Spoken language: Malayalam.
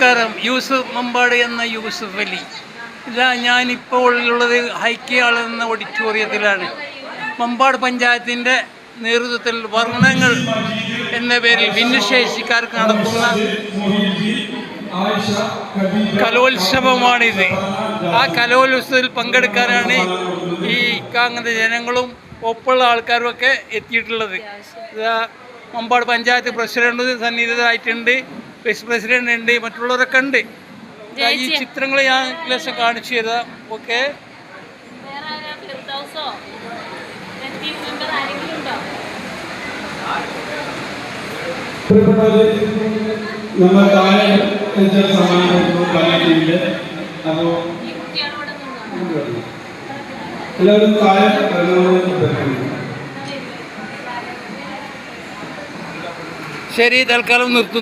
നമസ്കാരം. യൂസുഫ് മമ്പാട് എന്ന യൂസുഫ് അലി. ഇതാ ഞാനിപ്പോൾ ഉള്ളത് ഹൈക്കിയാൾ എന്ന ഓഡിറ്റോറിയത്തിലാണ്. മമ്പാട് പഞ്ചായത്തിൻ്റെ നേതൃത്വത്തിൽ വർണ്ണങ്ങൾ എന്ന പേരിൽ ഭിന്നശേഷിക്കാർക്ക് നടത്തുന്ന കലോത്സവമാണിത്. ആ കലോത്സവത്തിൽ പങ്കെടുക്കാനാണ് ഈ കാങ്ങത ജനങ്ങളും ഒപ്പമുള്ള ആൾക്കാരുമൊക്കെ എത്തിയിട്ടുള്ളത്. ഇതാ മമ്പാട് പഞ്ചായത്ത് പ്രസിഡന്റ് സന്നിഹിതരായിട്ടുണ്ട്, വൈസ് പ്രസിഡന്റ് ഉണ്ട്, മറ്റുള്ളവരൊക്കെ ഉണ്ട്. ഈ ചിത്രങ്ങൾ ഞാൻ ലേശം കാണിച്ചു തരാം. ഓക്കെ, നമ്മൾ താഴെ അപ്പോൾ എല്ലാവരും താഴെ ശരി, തൽക്കാലം നിർത്തും.